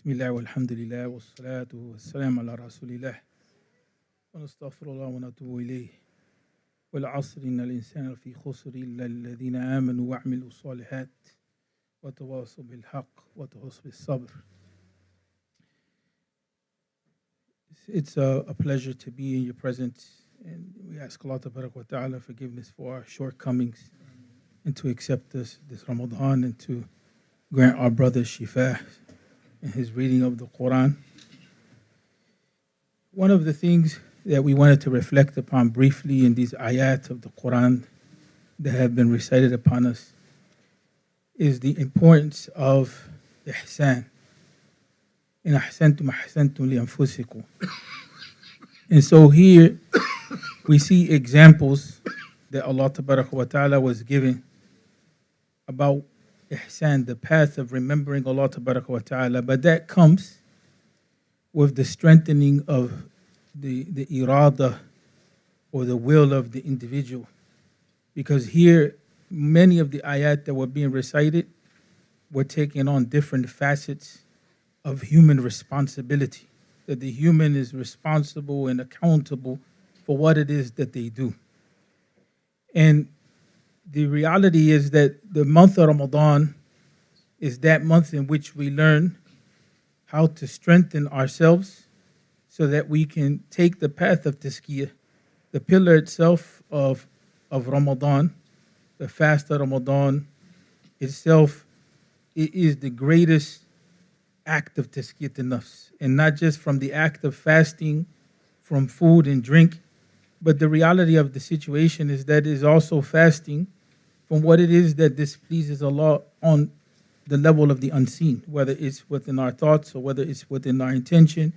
بسم الله والحمد لله والصلاة والسلام على رسول الله ونستغفر الله ونتوب إليه والعصر إن الإنسان في خسر إلا الذين آمنوا وعملوا الصالحات وتواصوا بالحق وتواصوا بالصبر. It's a pleasure to be in your presence, and we ask Allah wa ta'ala forgiveness for our shortcomings and to accept this Ramadan and to grant our brother Shifa in his reading of the Quran. One of the things that we wanted to reflect upon briefly in these ayat of the Quran that have been recited upon us is the importance of ihsan. In ahsantum ahsantum li anfusikum. And so here we see examples that Allah wa ta'ala was giving about ihsan, the path of remembering Allah wa ta'ala, but that comes with the strengthening of the irada or the will of the individual. Because here, many of the ayat that were being recited were taking on different facets of human responsibility, that the human is responsible and accountable for what it is that they do. And the reality is that the month of Ramadan is that month in which we learn how to strengthen ourselves so that we can take the path of tazkiyah, the pillar itself of Ramadan, the fast of Ramadan itself. It is the greatest act of tazkiyat an-nafs, and not just from the act of fasting from food and drink, but the reality of the situation is that it is also fasting from what it is that displeases Allah on the level of the unseen, whether it's within our thoughts or whether it's within our intention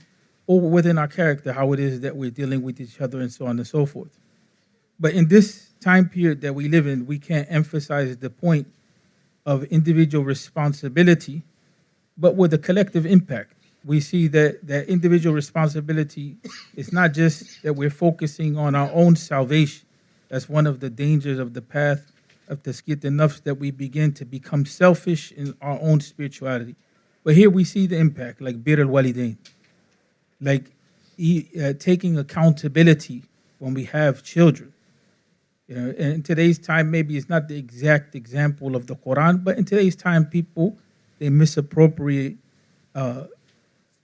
or within our character, how it is that we're dealing with each other and so on and so forth. But in this time period that we live in, we can't emphasize the point of individual responsibility, but with a collective impact. We see that individual responsibility is not just that we're focusing on our own salvation. That's one of the dangers of the path of tazkiyat an-nafs, that we begin to become selfish in our own spirituality. But here we see the impact, like bir al-walidain, like taking accountability when we have children. You know, and in today's time, maybe it's not the exact example of the Quran, but in today's time, people, they misappropriate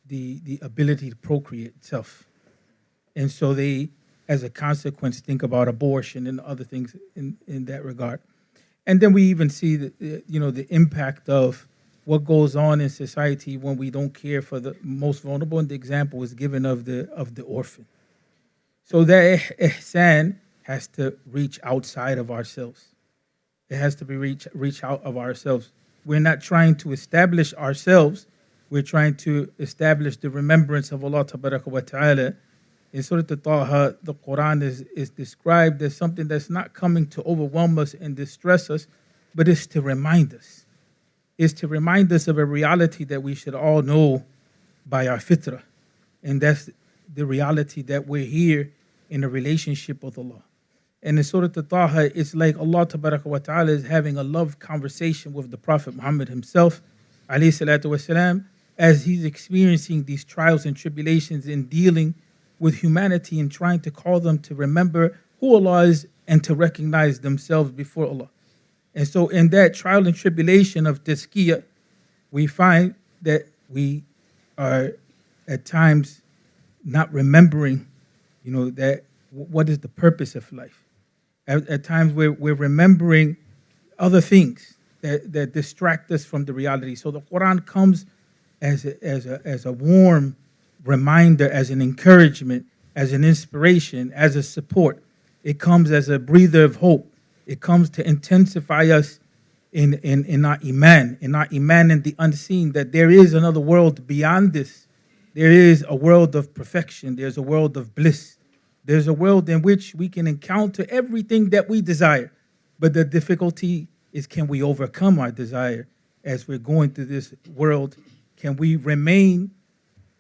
the ability to procreate itself. And so they, as a consequence, think about abortion and other things in that regard. And then we even see the impact of what goes on in society when we don't care for the most vulnerable. And the example was given of the orphan. So that ihsan has to reach outside of ourselves. It has to be reach out of ourselves. We're not trying to establish ourselves. We're trying to establish the remembrance of Allah wa ta'ala. In Surah Taha, the Quran is described as something that's not coming to overwhelm us and distress us, but it's to remind us. It's to remind us of a reality that we should all know by our fitrah. And that's the reality that we're here in a relationship with Allah. And in Surah Taha, it's like Allah wa ta'ala is having a love conversation with the Prophet Muhammad himself, alayhi salatu wasalam, as he's experiencing these trials and tribulations in dealing with humanity and trying to call them to remember who Allah is and to recognize themselves before Allah. And so in that trial and tribulation of tazkiyah, we find that we are at times not remembering, that what is the purpose of life. At times we're remembering other things that distract us from the reality. So the Quran comes as a warm reminder, as an encouragement, as an inspiration, as a support. It comes as a breather of hope. It comes to intensify us in our iman in the unseen, that there is another world beyond this. There is a world of perfection. There's a world of bliss. There's a world in which we can encounter everything that we desire. But the difficulty is, can we overcome our desire as we're going through this world? Can we remain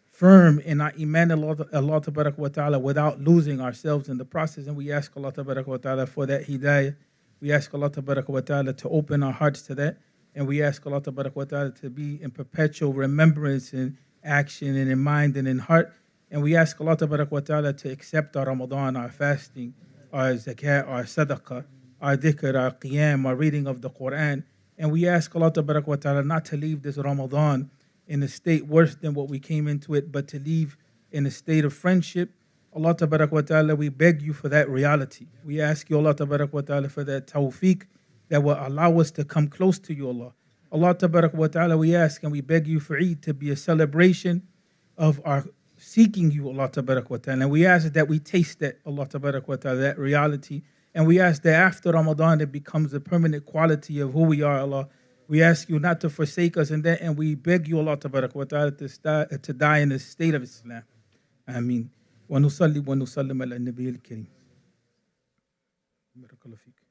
firm in our iman Allah wa ta'ala without losing ourselves in the process? And we ask Allah wa ta'ala for that hidayah. We ask Allah wa ta'ala to open our hearts to that. And we ask Allah wa ta'ala to be in perpetual remembrance and action and in mind and in heart. And we ask Allah Tabarak wa Ta'ala to accept our Ramadan, our fasting, our zakat, our sadaqah, our dhikr, our qiyam, our reading of the Quran. And we ask Allah Tabarak wa Ta'ala not to leave this Ramadan in a state worse than what we came into it, but to leave in a state of friendship. Allah Tabarak wa Ta'ala, we beg you for that reality. We ask you, Allah Tabarak wa Ta'ala, for that tawfiq that will allow us to come close to you, Allah. Allah Tabarak wa Ta'ala, we ask and we beg you for Eid to be a celebration of our seeking you, Allah Tabarak wa Ta'ala. And we ask that we taste that, Allah Tabarak wa Ta'ala, that reality. And we ask that after Ramadan, it becomes a permanent quality of who we are, Allah. We ask you not to forsake us in that, and we beg you, Allah Tabarak wa Ta'ala, to die in the state of Islam. Ameen. ونصلي ونسلم على النبي الكريم. بارك الله فيك.